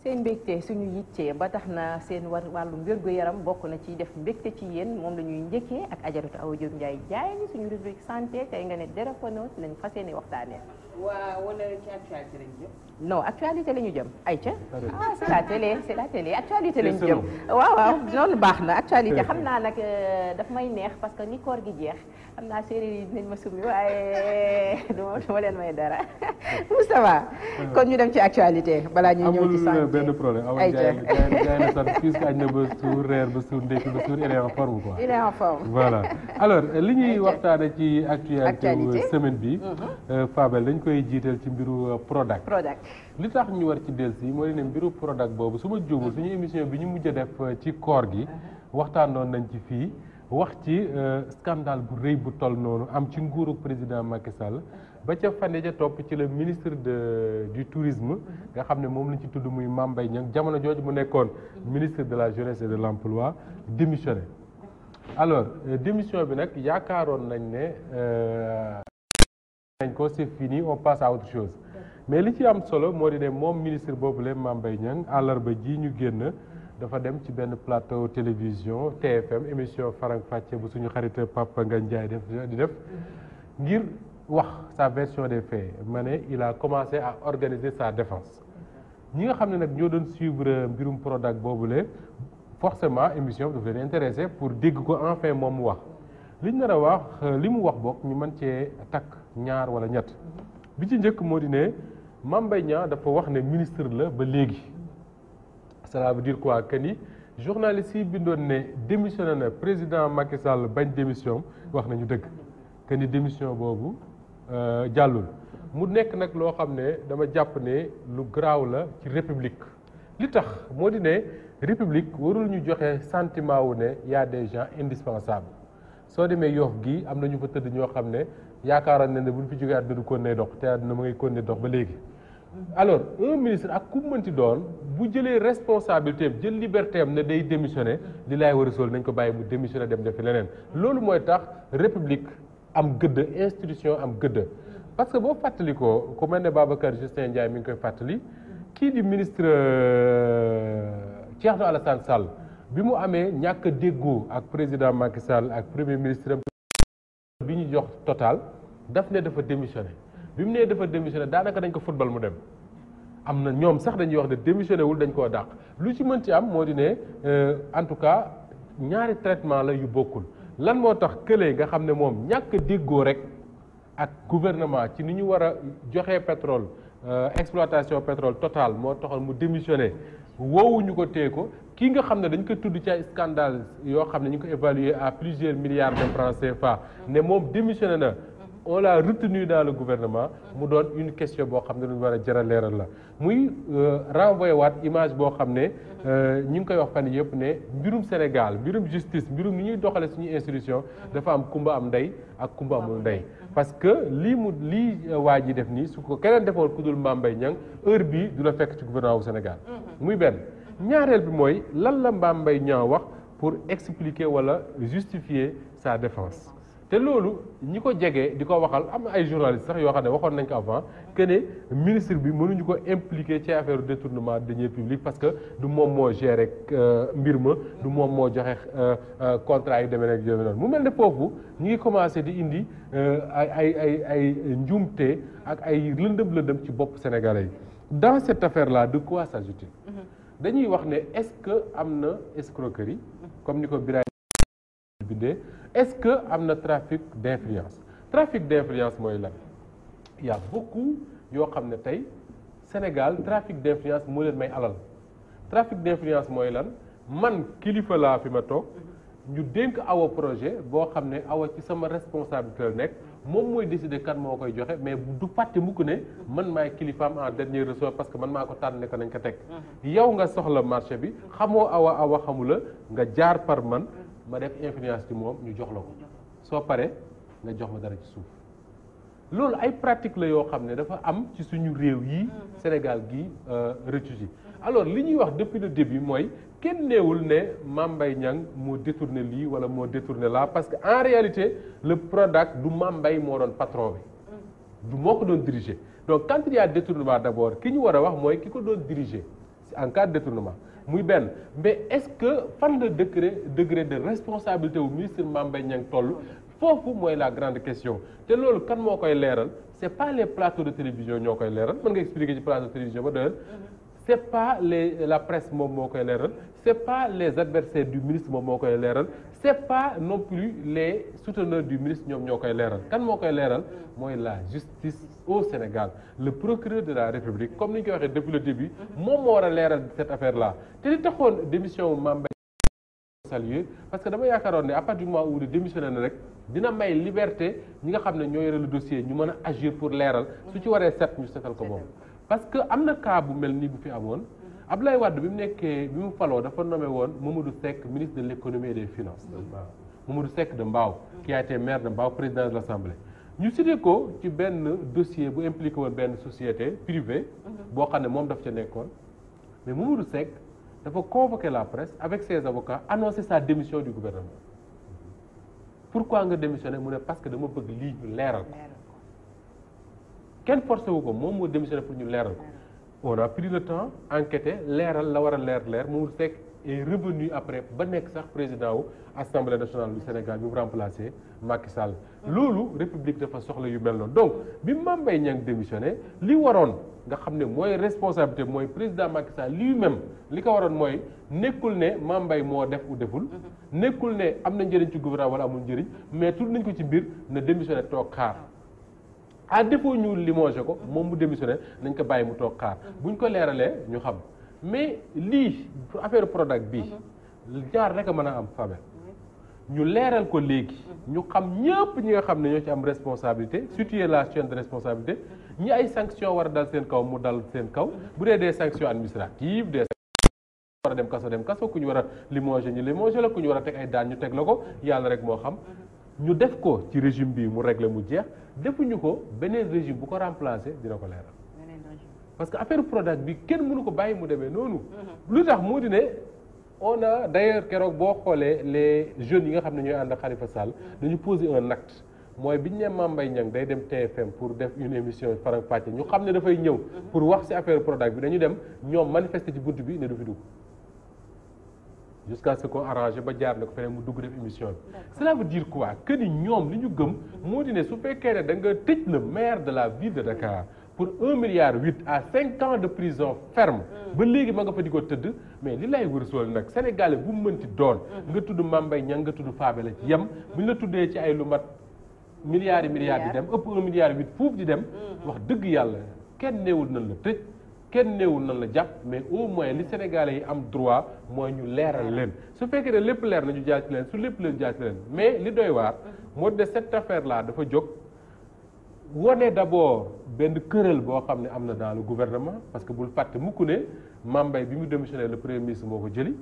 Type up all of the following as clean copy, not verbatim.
seen mbégte suñu yittee ba tax na seen wàllu wér-gu-yaram bokk na ci def mbégte ci yéen moom la ñuy njëkkee ak Ajaratu Awa Diop Ndiaye jaay ni suñu rubrique santé tey nga ne déraphonos lañ fas yéene waxtaanee. waaw wala ci actualité lañ jëm. non actualité la ñu jëm ayca. c'est la télé actualité la ñu jëm. waaw noonu baax na actualité xam naa nag daf may neex parce que ni koor gi jeex xam naa séeréer yi dinañ ma summi waaye duma leen may dara Moustapha kon ñu dem ci actualité balaa ñuy ñëw ci santé benn problème awa jaay na sax puisque añ na ba suur reer ba suur ndekki ba suur il est en forme quoi. il est en forme voilà alors li ñuy waxtaane ci actualité semaine bi Fabel dañ koy jiital ci mbiru Prodac li tax ñu war ci dellusi mooy ne mbiru Prodac boobu su ma juumul suñu émission bi ñu mujj a def ci koor gi waxtaanoon nañ ci fii wax ci scandale bu rëy bu toll noonu am ci nguuru président Macky Sall ba ca fan ja topp ci le ministre du tourisme nga xam ne moom lañ ci tudd muy Mame Mbaye Niang jamono jooju mu nekkoon ministre de la jeunesse et de l'emploi démissionné alors démission bi nag yaakaaroon nañ ne nañ ko c'est fini on passe à autre chose mais li ci am solo moo di ne moom ministre boobu le Mame Mbaye Niang àllarba ji ñu génn dafa dem ci benn plateau télévision TFM émission Faram Facce bu suñu xarit Papa Ngagne Ndiaye di def ngir wax sa version des faits ma ne il a commencé à organiser sa défense ñi nga xam ne nag ñoo doon suivre mbirum Prodac boobule forcément émission bi dafa leen intéressé pour dégg ko enfin moom mu wax liñ nar a wax li mu wax bokk ñu mën cee takk ñaar wala ñett bi ci njëkk moo di ne Mame Mbaye Niang dafa wax ne ministre la ba léegi cela veut dire quoi que ni journaliste yi bindoon ne démissionné na président Macky Sall bañ démission wax nañu dëgg que ni démission boobu jàllul mu nekk nag loo xam ne dama jàpp ne lu garaaw la ci république li tax moo di ne république warul ñu joxe sentiment wu ne y a des gens indispensables soo demee Yoff gi am na ñu fa tëdd ñoo xam ne yaakaaroon na ne bu ñu fi jógee àdduna du kon ne dox te àdduna ma ngay kon ne dox ba léegi alors un ministre ak ku mënti doon bu jëlee responsabilité am jël liberté am ne day démissionné li laay war a sol nañ ko bàyyi mu démissionné dem defi leneen loolu mooy tax république am gëdd institution am gëdd parce que boo fàttali ko ku mel ne Babacar Justin Ndiaye mi ngi koy fàttali kii di ministre Thierno Alassane Sall bi mu amee ñàkk a déggoo ak président Macky Sall ak premier ministre bi ñu jox Total daf ne dafa démissionné bi mu nee dafa démissionné daanaka dañ ko football mu dem am na ñoom sax dañuy wax ne démissionné wul dañ koo dàq lu ci mën ci am moo di ne en tout cas ñaari traitement la yu bokkul lan moo tax këlee nga xam ne moom ñàkk a déggoo rek ak gouvernement ci ni ñu war a joxe pétrole exploitation pétrole Total moo taxoon mu démissionné woowuñu ko tee ko kii nga xam ne dañ ko tudd ci ay scandale yoo xam ne ñu ko évalué à plusieurs milliards de francs CFA ne moom démissionné na on l'a retenu dans le gouvernement mu doon une question boo xam ne lu ñu war a jar a leeral la muy renvoyé waat image boo xam ne ñu ngi koy wax fan yëpp ne mbirum Sénégal mbirum justice mbirum ni ñuy doxale suñu institution dafa am kumba am ndey ak kumba amul ndey parce que lii waa ji def nii su ko keneen defoon ku dul Mame Mbaye Niang heure bii du la fekk ci gouvernement wu Sénégal muy benn ñaareel bi mooy lan la Mame Mbaye Niang wax pour expliquer wala justifier sa défense te loolu ñi ko jege di ko waxal am na ay journalistes sax yoo xam ne waxoon nañ ko avant que ne ministre bi mënuñu ko impliquer ci affaire détournement de deniers publics parce que du moom moo gérer mbir ma du moom moo joxe contrat yi demee ak yooyu noonu mu mel ne foofu ñu ngi commencé di indi ay njuumte ak ay lëndëm ci bopp sénégalais yi dans cette affaire là de quoi s'agit-il dañuy wax ne est-ce que am na escroquerie comme ni ko Birahim bindee est-ce que am na trafic d'influence mooy lan il y a beaucoup yoo xam ne tey Sénégal trafic d'influence moo leen may alal trafic d'influence mooy lan man kilifa laa fi ma toog ñu dénk awa projet boo xam ne awa ci sama responsabilité la nekk moom mooy décider kan moo koy joxe mais du fàtte mukk ne man maay kilifaam en dernier ressort parce que man maa ko tànn ne ko nañ ko teg yow nga soxla marché bi xamoo awa xamula nga jaar par man ma def influence ci moom ñu jox la ko soo paree nga jox ma dara ci suuf loolu ay pratique la yoo xam ne dafa am ci suñu réew yi Sénégal gi rëccu ci alors li ñuy wax depuis le début mooy kenn neewul ne Mame Mbaye Niang moo détourné lii wala moo détourné là parce que en réalité le Prodac du Mame Mbaye moo doon patron bi du moo ko doon diriger donc quand il y a détournement d'abord ki ñu war a wax mooy ki ko doon diriger en cas de détournement muy benn. Mais est-ce que fan la degré de responsabilité wu ministre Mame Mbaye Niang toll foofu mooy la grande question te loolu kan moo koy leeral c'est pas les plateaux de télévision ñoo koy leeral mën nga expliquer ci plateau de télévision ba doyal. C'est pas la presse moom moo koy leeral c'est pas les adversaires du ministre moom moo koy leeral c'est pas non plus les souteneurs du ministre ñoom ñoo koy leeral kan moo koy leeral mooy la justice au Sénégal le procureur de la République comme ni ñu koy waxee depuis le début moom moo war a leeral cette affaire là te li taxoon démission Mame Mbaye saluer parce que dama yaakaaroon ne à partir du moment où démissionné na rek dina may liberté ñi nga xam ne ñoo yore le dossier ñu mën a agir pour leeral su ci waree set ñu setal ko moom parce que am na cas bu mel nii bu fi amoon Abdoulaye Wade bi mu faloo dafa nommé woon Mamadou Seck ministre de l'économie et des finances Mamadou Seck de Mbao qui a été maire de Mbao président de l'Assemblée ñu cité ko ci benn dossier bu impliqué woon benn société privée boo xam ne moom daf ca nekkoon mais Mamadou Seck dafa convoquer la presse avec ses avocats annoncer sa démission du gouvernement pourquoi nga démissionné mu ne parce que dama bëgg lii ñu leeral ko kenn forcé wu ko moom moo démissionné pour ñu leeral ko on a pris le temps enquêté leeral la war a leer Mamadou Seck est revenu après ba nekk sax président wu assemblée nationale du Sénégal bi mu remplacé Macky Sall loolu république dafa soxla yu mel noonu donc bi Mame Mbaye Niang démissionné li waroon nga xam ne mooy responsabilité mooy président Macky Sall lui-même li ko waroon mooy nekkul ne Mame Mbaye moo def ou deful nekkul ne am na njëriñ ci gouvernement wala amul njëriñ mais tudd nañ ko ci mbir na démissionné toog xaar à défaut ñu limogé ko moom mu démissionné nañ ko bàyyi mu toog xaar buñ ko leeralee ñu xam mais lii affaire Prodac bii ñaar rek a mën a am Fabel ñu leeral ko léegi ñu xam ñëpp ñi nga xam ne ñoo ci am responsabilité situer la chaîne de responsabilité ñi ay sanctions war a dal seen kaw mu dal seen kaw bu dee des sanctions administratives des war a dem kaso ku ñu war a limogé ñu limogé la ku ñu war a teg ay daan ñu teg la ko yàlla rek moo xam ñu def ko ci régime bi mu réglé mu jeex defuñu ko beneen régime bu ko remplacer dina ko leeral parce que affaire Prodac bi kenn mënu ko bàyyi mu demee noonu lu tax moo di ne on a d'ailleurs keroog boo xoolee les jeunes yi nga xam ne ñooy ànd ak Khalifa Sall dañu poser un acte mooy biñu ne Mame Mbaye Niang day dem TFM pour def une émission faram fàcce ñu xam ne dafay ñëw pour wax ci affaire Prodac bi dañu dem ñoom manifester ci bunt bi ne du fi dugg jusqu'à ce qu'on arrangé ba jaar na ko feneen mu dugg def émission bi cela veut dire quoi que ni ñoom li ñu gëm moo di ne su fekkee ne da nga tëj le maire de la ville de Dakar pour 1,8 milliard à 5 ans de prison ferme ba léegi ma nga fa di ko tëdd mais li lay wërsool nag sénégalais bu mu mënti doon nga tudd Mame Mbaye Niang nga tudd Fabel ci yem bu ñu la tuddee ci ay lu mat milliards di dem ëpp 1,8 milliard fuuf di dem wax dëgg yàlla kenn neewul nañ la tëj kenn neewul nañ la jàpp mais au moins li sénégalais yi am droit mooy ñu leeral leen su fekkee ne lépp leer na ñu jaar ci leen su lépp leen jaar ci leen mais li doy waar moo de cette affaire là dafa jóg wone d'abord benn querelle boo xam ne am na dans le gouvernement parce que bul fàtte mukk ne Mame Mbaye bi mu démissionné le premier ministre moo ko jëli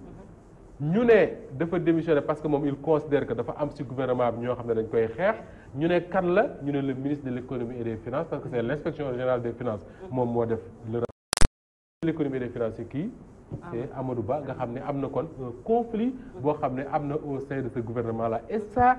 ñu ne dafa démissionné parce que moom il considère que dafa am ci gouvernement bi ñoo xam ne dañ koy xeex ñu ne kan la ñu ne le ministre de l'économie et des finances parce que c'est l'inspection générale des finances moom moo def le l'économie et des finances c'est kii c'est Amadou Ba nga xam ne am na kon un conflit boo xam ne am na au sein de ce gouvernement là et ça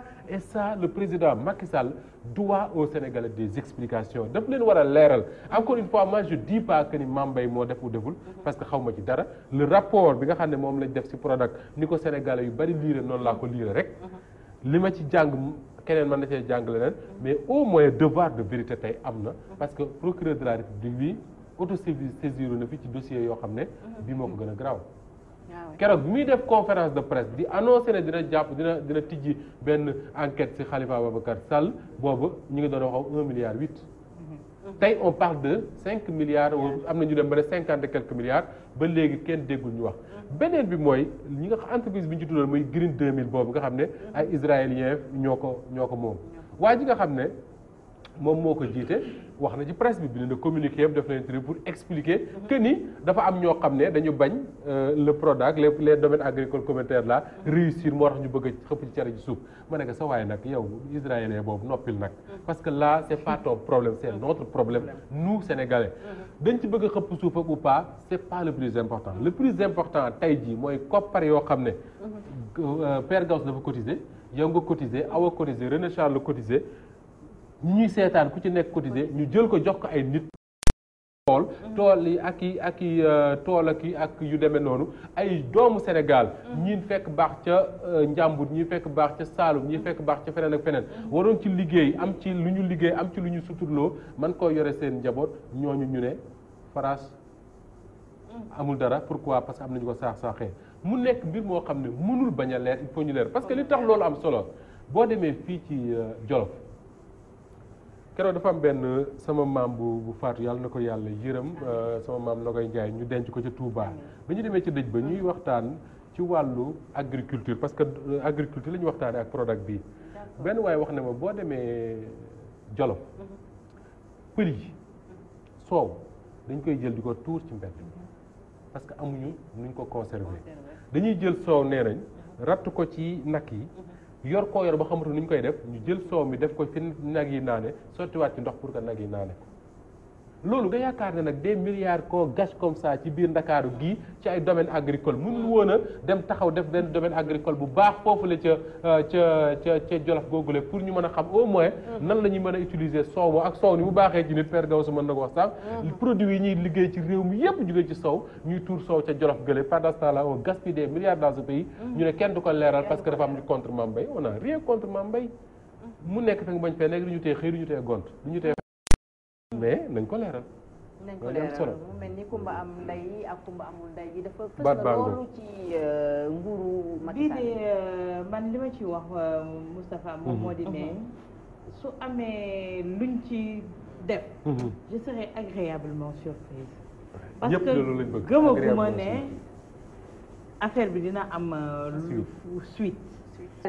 le président Macky Sall doit aux Sénégalais des explications daf leen war a leeral encore une fois moi je dis pas que ni Mame Mbaye moo def ou deful parce que xaw ma ci dara le rapport bi nga xam ne moom lañ def ci Prodac ni ko Sénégalais yu bari liire noonu laa ko liire rek li ma ci jàng keneen mën na cee jàng leneen mais au moins devoir de vérité tey am na parce que procureur de la République bi auto-saisir na fi ci dossier yoo xam ne bii moo ko gën a garaaw keroog bi muy def conférence de presse di annoncé ne dina jàpp dina tijji benn enquête ci Khalifa Ababacar Sall boobu ñu ngi doon wax 1,8 milliard tey on parle de 5 milliards am na ñu dem ba ne 50 et quelques milliards ba léegi kenn déggul ñu wax beneen bi mooy ñi nga entreprise bi ñu ci tuddoon muy Green 2000 boobu nga xam ne ay israéliens ñoo ko moom waa ji nga xam ne moom moo ko jiite wax na ci presse bi bind na communiqué yëpp def na interview pour expliquer que ni dafa am ñoo xam ne dañu bañ le Prodac les domaines agricoles communautaires là réussir moo tax ñu bëgg a xëpp ci cere ci suuf ma ne ko sa waay nag yow israélien boobu noppil nag parce que là c'est pas ton problème c'est notre problème nous sénégalais dañ ci bëgg a xëpp suuf ak ou pas c'est pas le plus important le plus important tey jii mooy koppar yoo xam ne Père Gauss dafa cotiser yow nga cotiser Awa cotiser René Charles cotiser ñuy seetaan ku ci nekk cotisé ñu jël ko jox ko ay nit xool xool tool yi ak i tool ak yu demee noonu ay doomu Sénégal ñii fekk baax ca Njàmbur ñii fekk baax ca Saalum ñii fekk baax ca feneen ak feneen waroon ci liggéey am ci lu ñu liggéey am ci lu ñu suturloo man koo yore seen njaboot ñooñu ñu ne France amul dara pourquoi parce que am nañu ko saaxee mu nekk mbir moo xam ne mënul bañ a leer il faut ñu leer parce que li tax loolu am solo boo demee fii ci Jolof keroog dafa am benn sama maam bu faatu yàlla na ko yàlla yërëm sama maam Nogoy Njaay ñu denc ko ca Touba ba ñu demee ci dëj ba ñuy waxtaan ci wàllu agriculture parce que agriculture la ñu waxtaanee ak Prodac bii benn waaye wax ne ma boo demee Jolof pël yi soow dañ koy jël di ko tuur ci mbedd parce que amuñu nuñ ko conserver dañuy jël soow nee nañ ratt ko ci nag yi yor koo yor ba xamatu nuñ koy def ñu jël soow mi def ko fi nag yi naane sottiwaat ci ndox pour que nag yi naane ko loolu nga yaakaar ne nag des milliards koo gâche comme ça ci biir Ndakaaru gii ci ay domaine agricole mënul woon a dem taxaw def benn domaine agricole bu baax foofu la ca Jolof googule pour ñu mën a xam au moins nan la ñuy mën a utiliser soow moo ak soow ni bu baaxee ci nit Père Gawsu mën na ko wax sax produits yi ñuy liggéey ci réew mi yépp jógee ci soow ñuy tuur soow ca Jolof gële pendant ce temps-là on gaspille des milliards dans ce pays ñu ne kenn du ko leeral parce que dafa am ñu contre Mame Mbaye on a rien contre Mame Mbaye mu nekk fekk bañ fee nekk lu ñu tee xëy lu ñu tee gont lu ñu tee mais nañ ko leeral. nañ ko leeral mu mel ni kumba am ndey ak kumba amul ndey yi dafa fës na loolu ci nguuru Macky Sall. bii de man li ma ci wax Moustapha moom moo di ne su amee luñ ci def. je serai agréablement surprise. parce que gëmaguma ne affaire bi dina am suite.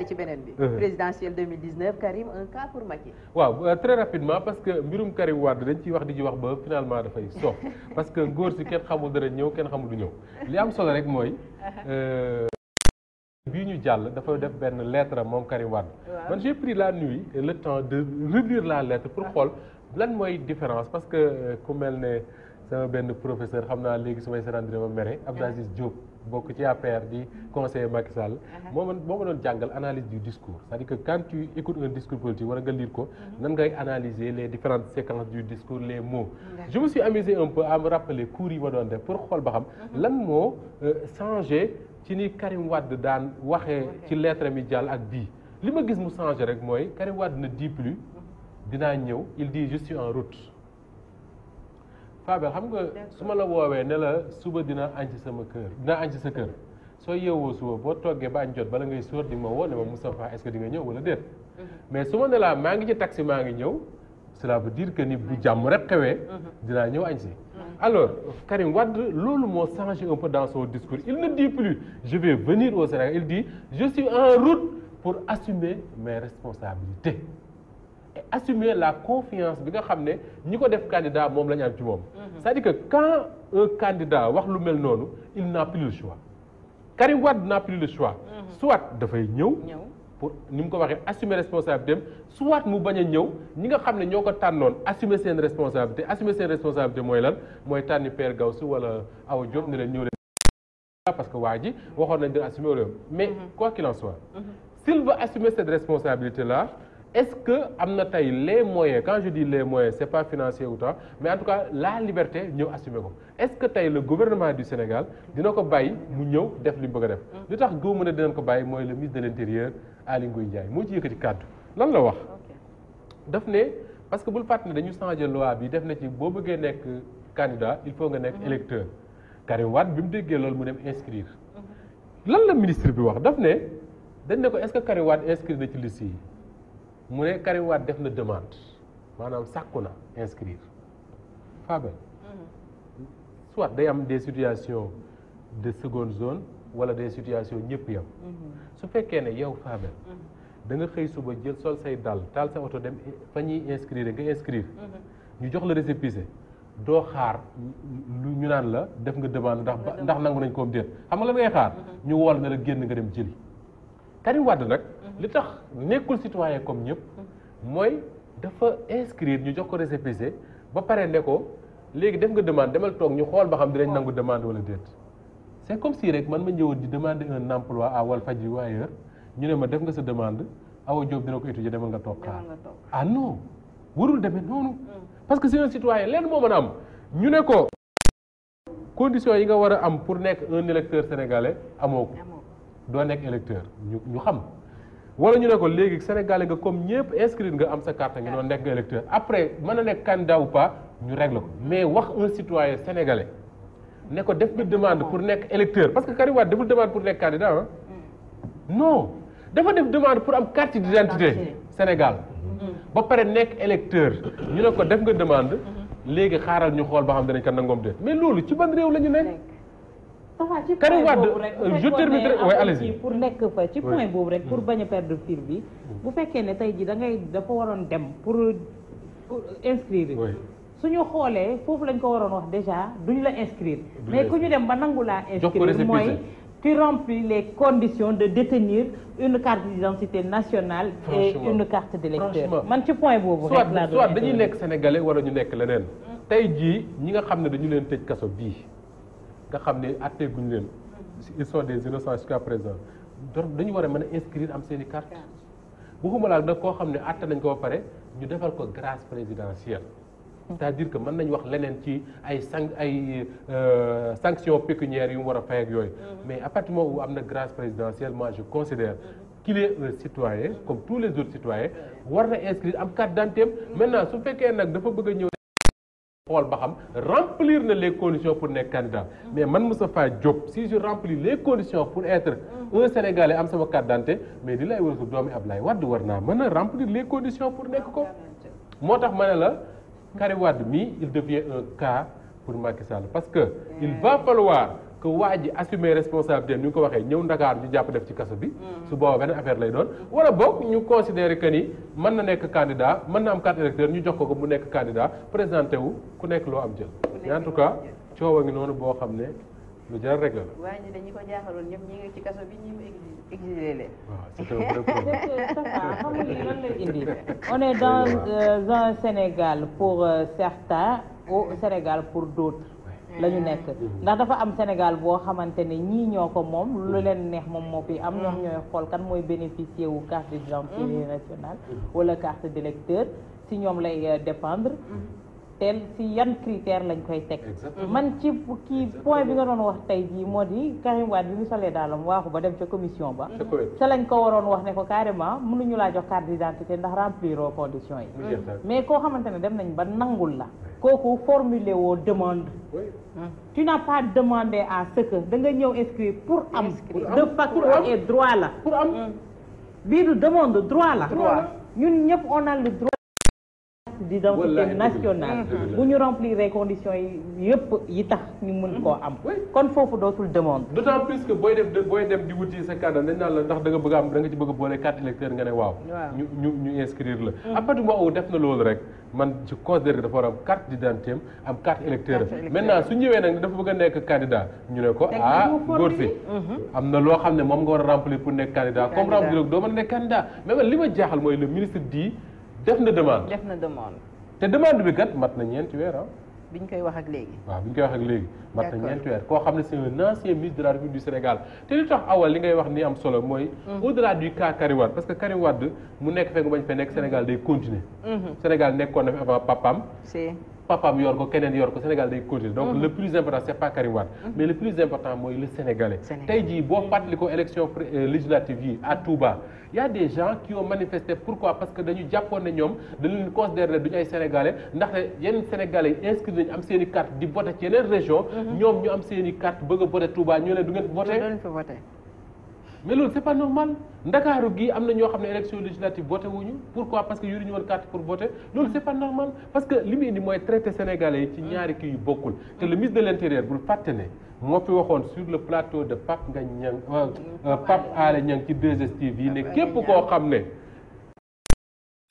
ci beneen bi présidentielle 2019 Karim un cas pour Macky. waaw très rapidement parce que mbirum Karim Wade dañ ciy wax di ci wax ba finalement dafay soox parce que góor si kenn xamul dara ñëw kenn xamul du ñëw li am solo rek mooy bii ñu jàll dafa def benn lettre am moom Karim Wade man j'ai pris la nuit et le temps de relire la lettre pour xool lan mooy différence parce que ku mel ne sama benn professeur xam naa léegi su may seetaan dina ma mere Abdou Aziz Diop bokk ci APR di conseiller Macky Sall moo ma doon jàngal analyse du discours c'est-à-dire que quand tu écoutes un discours politique war nga lire ko nan ngay analyser les différentes séquences du discours les mots je me suis amusé un peu à me rappeler cours yi ma doon def pour xool ba xam lan moo changé ci ni Karim Wade daan waxee ci lettre mi jàll ak bii li ma gis mu changé rek mooy Karim Wade ne dit plus dinaa ñëw il dit je suis en route Fabel xam nga su ma la woowee ne la suba dina añ ci sama kër dina añ ci sa kër soo yeewoo suba boo toggee ba añ jot bala ngay sóor di ma woo ne ma Moustapha est-ce que di nga ñëw wala déet mais su ma ne laa maa ngi ci taxi maa ngi ñëw cela veut dire que ni bu jàmm rek xewee dinaa ñëw añ si alors Karim Wade loolu moo changé un peu dans son discours il ne dit plus je vais venir au Sénégal il dit je suis en route pour assumer mes responsabilités et assumer la confiance bi nga xam ne ñi ko def candidat moom la ñu am ci moom c'est-à-dire que quand un candidat wax lu mel noonu il n'a plus le choix Karim Wade n'a plus le choix soit dafay ñëw pour ni mu ko waxee assumer responsabilité soit mu bañ a ñëw ñi nga xam ne ñoo ko tànnoon assumer seen responsabilité mooy lan mooy tànni Père Gawsu wala Awa Diop ne leen ñëw leen parce que waa ji waxoon nañ dina assumer wala mais quoi qu'il en soit s'il veut assumer cette responsabilité là est-ce que am na tey les moyens quand je dis les moyens c'est pas financier ou tant mais en tout cas la liberté ñëw assumer ko est-ce que tey le gouvernement du Sénégal dina ko bàyyi mu ñëw def li mu bëgg a def li tax gëw mën a dinañ ko bàyyi mooy le ministre de l'intérieur Aly Ngouille Ndiaye moo ci yëkkati kàddu lan la wax daf ne parce que bul fàtte ne dañu changer loi bi def na ci boo bëggee nekk candidat il faut nga nekk électeur Karim Wade bi mu déggee loolu mu dem inscrire lan la ministre bi wax daf ne dañ ne ko est-ce que Karim Wade inscrire na ci liste yi mu ne Karim Wade def na demande maanaam sàkku na inscrire Fabel soit day am des situations de seconde zone wala des situations ñëpp yam su fekkee ne yow Fabel da nga xëy suba jël sol say dàll taal sa oto dem fa ñuy inscrire nga inscrire ñu jox la récépissé doo xaar lu ñu naan la def nga demande ndax nangu nañ koom déet xam nga la ngay xaar ñu wool na la génn nga dem jëli Karim Wade nag li tax nekkul citoyen comme ñëpp mooy dafa inscrire ñu jox ko récépissé ba pare ne ko léegi def nga demande demal toog ñu xool ba xam dinañ nangu demande wala déet c'est comme si rek man ma ñëwoon di demander un emploi à Walfadjri ou ailleurs ñu ne ma def nga sa demande Awa Diop dina ko étudier demal nga toog xaar ah non warul demee noonu parce que c'est un citoyen leen moo mën a am ñu ne ko conditions yi nga war a am pour nekk un électeur sénégalais amoo ko doo nekk électeur ñu xam wala ñu ne ko léegi sénégalais nga comme ñëpp inscrire nga am sa carte ngi noonu nekk nga électeur après mën a nekk candidat ou pas ñu règle ko mais wax un citoyen sénégalais ne ko def nga demande pour nekk électeur parce que Karim Wade deful demande pour nekk candidat ah non dafa def demande pour am carte d'identité Sénégal ba pare nekk électeur ñu ne ko def nga demande léegi xaaral ñu xool ba xam danañ ko nangoom de mais loolu ci ban réew la ñu nekk. Karim Wade je termine waaye allez-y pour nekk fa ci point boobu rek pour bañ a perdre fil bi bu fekkee ne tey ji da ngay dafa waroon dem pour inscrire suñu xoolee foofu lañ ko waroon wax déjà duñu la inscrire mais ku ñu dem ba nangu laa inscrire mooy tu remplis les conditions de détenir une carte d'identité nationale et une carte d'électeur man ci point boobu rek laa soit dañuy nekk sénégalais wala ñu nekk leneen tey jii ñi nga xam ne dañu leen tëj kaso bii nga xam ne atteeguñu leen ils sont des innocents jusqu'à présent donc dañu war a mën a inscrire am seen i carte waxuma laa nag koo xam ne atte nañ ko ba pare ñu defal ko grâce présidentielle c'est-à-dire que mën nañ wax leneen ci ay sanctions pécuniaires yu mu war a fay ak yooyu mais à partir du moment où am na grâce présidentielle moi je considère qu'il est un citoyen comme tous les autres citoyens war na inscrire am carte d'identité maintenant su fekkee nag dafa bëgg a ñëw xool ba xam remplir na les conditions pour nekk candidat mais man Moustapha Diop si je remplis les conditions pour être un Sénégalais am sama carte d'identité mais di lay war su doomi Ablaye Wade war naa mën a remplir les conditions pour nekk ko moo tax ma ne la Karim Wade mi il devient un cas pour Macky Sall parce que il va falloir que waa ji assumer responsabilité ni nga ko waxee ñëw Ndakaar ñu jàpp def ci kaso bi su booba benn affaire lay doon wala boog ñu considérer que ni mën na nekk candidat mën na am carte électeur ñu jox ko mu nekk candidat présenté wu ku nekk loo am jël mais en tout cas coow a ngi noonu boo xam ne lu jar rek la. waaye ñu dañu ko jaaxaloon ñëpp ñi ngi ci kaso bi ñu exilé leen. waaw c'est un vrai problème. xam nga lii lan lay indi on est dans un Sénégal pour certains au Sénégal pour d'autres la ñu nekk ndax dafa am Sénégal boo xamante ne ñii ñoo ko moom lu leen neex moom moo fi am ñoom ñooy xool kan mooy bénéficier wu carte d'identité nationale wala carte d'électeur si ñoom lay dépendre teel si yan critère lañ koy teg man ci kii point bi nga doon wax tey jii moo di Karim Wade bi mu solee daalam waaxu ba dem ca commission ba sa lañ ko waroon wax ne ko carrément mënuñu laa jox carte d'identité ndax remplir aux conditions yi mais koo xamante ne dem nañ ba nangul la kooku formuler woo demande tu n'as pas demandé à ce que da nga ñëw inscrire pour am de facto et droit la pour am bii du demande droit la ñun ñëpp on a le droit d'identité nationale bu ñu remplir les conditions yi yëpp yi tax ñu mën koo am kon foofu dootul demande d'autant plus que booy dem di wuti sa carte dañ naan la ndax da nga bëgg am da nga ci bëgg a boole carte électeur nga ne waaw ñu inscrire la à partir du moment où def na loolu rek man je considère que dafa war a am carte d'identité am carte électeur maintenant su ñëwee nag dafa bëgg a nekk candidat ñu ne ko góor fi am na loo xam ne moom nga war a remplir pour nekk candidat comme remplir doo mën a nekk candidat mais man li ma jaaxal mooy le ministre dit def na demande te demande bi kat mat na ñeenti weer bi ñu koy wax ak léegi waaw bi ñu koy wax ak léegi mat na ñeenti weer koo xam ne c'est un ancien ministre de la République du Sénégal te li tax awal li ngay wax ni am solo mooy au-delà du cas Karim Wade parce que Karim Wade mu nekk fekk bañ fee nekk Sénégal day continuer Sénégal nekkoon na fi avant papaam yor ko keneen yor ko Sénégal day continuer donc le plus important c'est pas Karim Wade mais le plus important mooy le Sénégalais tey jii boo fàttali ko élection législative yi à Touba y a des gens qui ont manifesté pourquoi parce que dañu jàppoon ne ñoom dañu leen considérer duñu ay Sénégalais ndaxte yeneen Sénégalais yi inscrits nañu am seen i carte di voté ci yeneen région ñoom ñu am seen i carte bëgg a voté Touba ñu leen du ngeen voté mais loolu c'est pas normal Ndakaaru gi am na ñoo xam ne élection législative voté wuñu pourquoi parce que yoruñu woon carte pour voter loolu c'est pas normal parce que li muy indi mooy traité sénégalais yi ci ñaari kii yu bokkul te le ministre de l'intérieur bul fàtte ne moo fi waxoon sur le plateau de Pape Alé Niang ci 2STV yi ne képp koo xam ne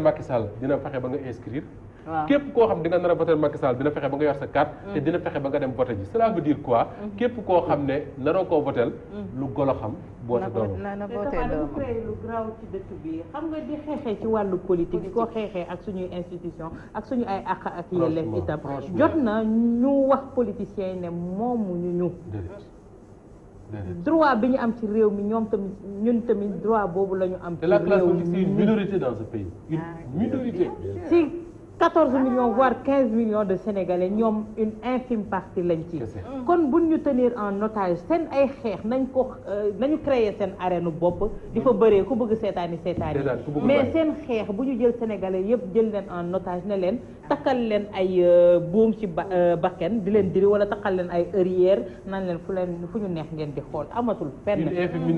Macky Sall dina fexe ba nga inscrire képp koo xam di nga nar a voter Macky Sall dina fexe ba nga yor sa carte te dina fexe ba nga dem voter ji cela veut dire quoi képp koo xam ne naroo koo voter lu golo xam boote doomam lu graw ci dëkk bi xam nga di xeexee ci wàllu politique di ko xeexee ak suñuy institution ak suñu ay àq ak yelleef itam jot na ñu wax politiciens yi ne moomu ñu droit bi ñu am ci réew mi ñoom tamit ñun tamit droit boobu la ñu am ci réew mi c'est une minorité dans ce pays une minorité si 14 millions voire 15 millions de Sénégalais ñoom une infime partie lañ ci kon buñ ñu tenir en otage seen ay xeex nañu créer seen arène bopp di fa bëree ku bëgg seetaani mais seen xeex bu ñu jël Sénégalais yëpp jël leen en otage ne leen takkal leen ay buum ci bakken di leen diri wala takkal leen ay heurière nan leen fu ñu neex ngeen di xool amatul fenn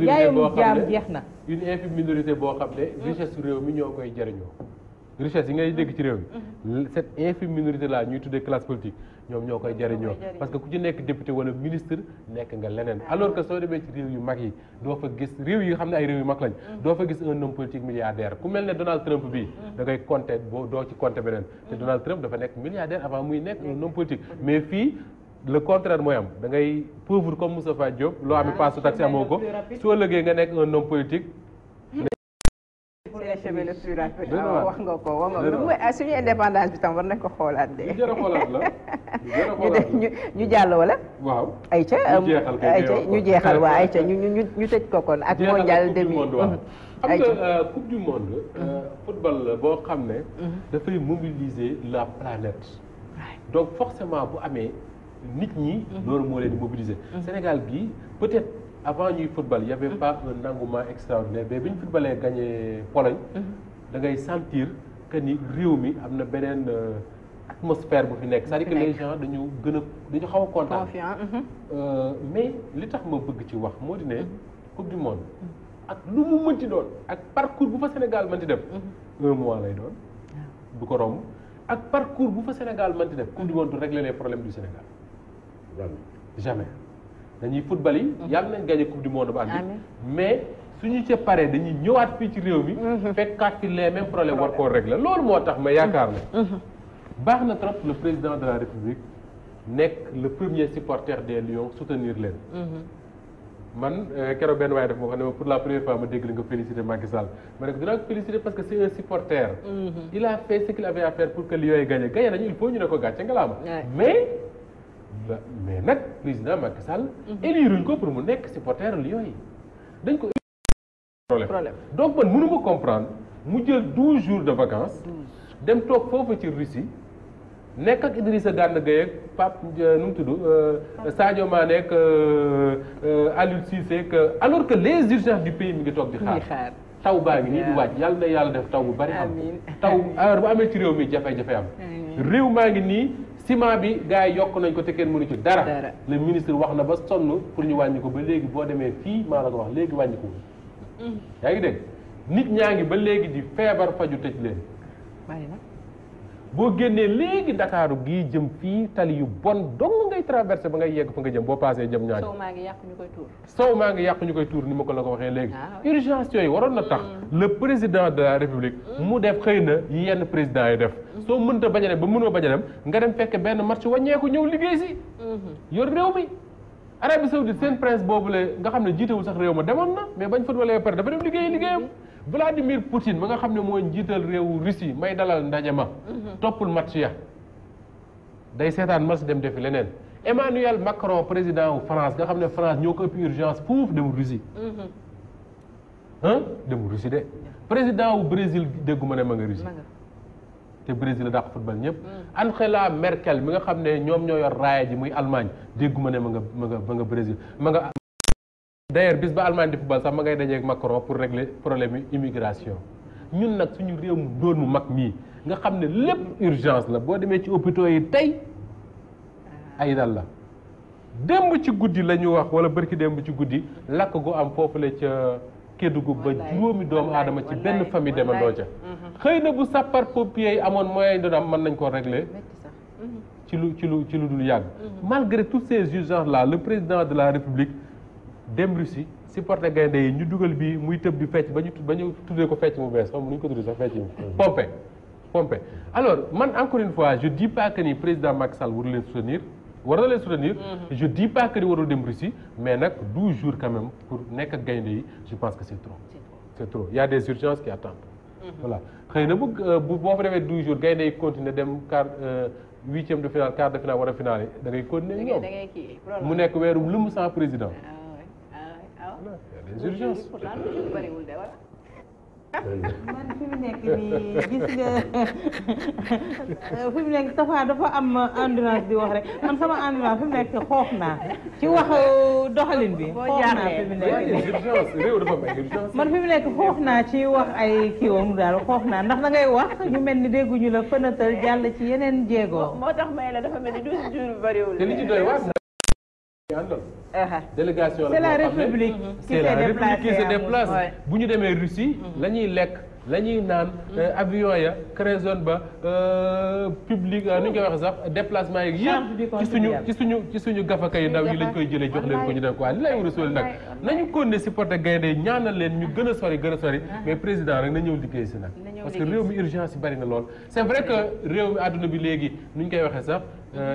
yaayum jaam jeex na une infime minorité boo xam ne richesse réew mi ñoo koy jëriñoo richesse yi ngay dégg ci réew mi cette infime minorité là ñuy tuddee classe politique ñoom ñoo koy jëriñoo parce que ku ci nekk député wala ministre nekk nga leneen alors que soo demee ci réew yu mag yi doo fa gis réew yi xam ne ay réew yu mag lañ doo fa gis un homme politique milliardaire ku mel ne Donald Trump bii da ngay compter boo doo ci compter beneen te Donald Trump dafa nekk milliardaire avant muy nekk un homme politique mais fii le contraire mooy am da ngay pauvre comme Moustapha Diop loo am passe taxi amoo ko soo lëgee nga nekk un homme politique c'est le chemin le plus rapide wax nga ko suñu indépendance bi tam war nañ ko xoolaat de. lu jar a xoolaat la ñu jàll wala. waaw ayca ñu jeexal waa ayca ñu tëj ko kon ak mondial demi. xam nga coupe du monde. football la boo xam ne. dafay mobiliser la planète. donc forcément bu amee nit ñi. loolu moo leen di mobiliser. Sénégal gi peut-être. avant ñuy football il y avait pas un engouement extraordinaire mais bi ñu footballee gagné Pologne da ngay sentir que ni réew mi am na beneen atmosphère bu fi nekk c'est-à-dire que les gens dañu xaw a kontaan mais li tax ma bëgg ci wax moo di ne coupe du monde ak lu mu mënti doon ak parcours bu fa Sénégal mënti def 1 mois lay doon du ko romb ak parcours bu fa Sénégal mënti def coupe du monde du régler les problèmes du Sénégal jamais dañuy football yi yàlla nañ gagné coupe du monde ba andi mais suñu ca paree dañuy ñëwaat fii ci réew mi fekkaat fi les mêmes problèmes war koo régler loolu moo tax ma yaakaar ne baax na trop le président de la République nekk le premier supporter des Lions soutenir leen man keroog benn waaye def moo xam ne pour la première fois ma dégg li nga féliciter Macky Sall ma ne ko dinaa ko féliciter parce que c'est un supporter il a fait ce qu'il avait à faire pour que Lions yi gagné nañu il faut ñu ne ko gàcce ngalaama mais nag président Macky Sall éliruñ ko pour mu nekk supporter Lions yi dañ ko problème donc man mënu ma comprendre mu jël 12 jours de vacances dem toog foofu ci Russie nekk ak Idrissa Gana Gueye ak Pape nu mu tudd Sadio Mané ak Aliou Cissé alors que les urgences du pays mi ngi toog di xaar taw baa ngi nii di wàcc yàlla na yàlla def taw bu bari am taw heure bu amee ci réew mi jafe-jafe am réew maa ngi nii ciment bi gars yi yokk nañ ko te kenn mënu ci dara le ministre wax na ba sonn pour ñu wàññi ko ba léegi boo demee fii maa la ko wax léegi wàññi ko yaa ngi dégg nit ñaa ngi ba léegi di feebar faju tëj leen boo génnee léegi Ndakaaru gii jëm fii tali yu bon dong ngay traversé ba ngay yegg fa nga jëm boo paasee jëm ñaañ sow maa ngi yàqu ñu koy tuur ni ma ko la ko waxee léegi urgence yooyu waroon na tax le président de la République mu def xëy na yenn président yi def soo mënta bañ a dem ba mënoo bañ a dem nga dem fekk benn match wàññeeku ñëw liggéey si yor réew mi Arabie Saoudite seen prince boobule nga xam ne jiitewul sax réew ma demoon na mais bañ footballee pare dafa dem liggéeyam Vladimir Poutine ba nga xam ne mooy njiital réewu Russie may dalal ndaje ma toppul match ya day seetaan match dem defi leneen Emmanuel Macron président wu France nga xam ne France ñoo ko ëpp urgence foofu dem Russie dem Russie de président wu Brésil dégguma ne ma nga Russie te Brésil la dàq football ñëpp Angela Merkel mi nga xam ne ñoom ñoo yor raaya ji muy Allemagne dégguma ne ma nga Brésil ma nga d'ailleurs bis ba Allemagne di football sax ma ngay dajeeg Macron pour régler problème yi immigration ñun nag suñu réew mu doon mu mag mii nga xam ne lépp urgence la boo demee ci hôpitaux yi tey ay dal la démb ci guddi la ñu wax wala bërki démb ci guddi lakk gu am foofu la ca Kédougou ba juróomi doomu aadama ci benn famille demandoo ca xëy na bu sapeur pompier yi amoon moyen doon am mën nañ ko régler ci lu dul yàgg malgré toutes ces urgences là le président de la République dem Russie supporter gaynde yi ñu dugal bi muy tëb di fecc ba ñu tuddee ko fecc mu bees xam nu ñu ko tuddee sax fecc mu pompé alors man encore une fois je dis pas que ni président Macky Sall war na leen soutenir je dis pas que ni warul dem Russie mais nag 12 jours quand même pour nekk ak gaynde yi je pense que c'est trop il y a des urgences qui attendent voilà xëy na boo fa defee 12 jours gaynde yi continuer dem huitième de finale quart de finale war a finale yi da ngay continuer ñoom mu nekk weeru lëmm sans président. Il y a des urgences. man fi mu nekk nii gis nga fi mu nekk Tafa dafa am endurance di wax rek man sama endurance fi mu nekk xoox naa ci wax doxalin bi. xoox naa fi mu nekk réew dafa am ay urgence. man fi mu nekk xoox naa ci wax ay kiiwam daal xoox naa ndax da ngay wax ñu mel ni dégguñu la fënatal jàll ci yeneen jéego. moo tax may la dafa mel ni 12 jours bariwul. te li ci doy waar délégation c'est la République qui se déplace bu ñu demee Russie la ñuy lekk la ñuy naan avion ya création ba public ni ñu koy waxee sax déplacement yi yëpp ci suñu gafaka yu ndaw yi lañ koy jëlee jox leen ko ñu dem quoi li lay war a sóoli nag nañu continuer supporter gaynde yi ñaanal leen ñu gën a sori mais président rek na ñëw liggéey si nag parce que réew mi urgence yi bari na lool c'est vrai que réew mi àdduna bi léegi nu ñu koy waxee sax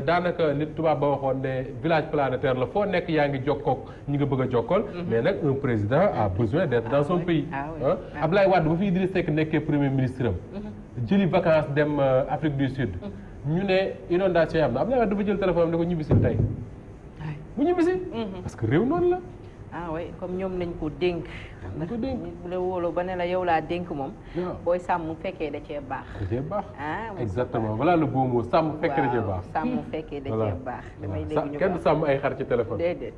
daanaka li tubaab ba waxoon ne village planétaire la foo nekk yaa ngi jokkoog ñi nga bëgg a jokkool mais nag un président a besoin d'être dans son pays Ablaye Wade ba fi Idriss Seck nekkee premier ministre am jëli vacances dem Afrique du Sud ñu ne inondation yi am na Ablaye Wade dafa jël téléphone am ne ko ñibbisi tey bu ñibbisi parce que réew noonu la oui comme ñoom nañ ko dénk bu la wóoloo ba ne la yow laa dénk moom booy sàmm fekkee da cee baax exactement voilà le beau mot sàmm fekkee da cee baax sàmm fekkee da cee baax damay dégg ñu kenn du sàmm ay xar ci téléphone déedéet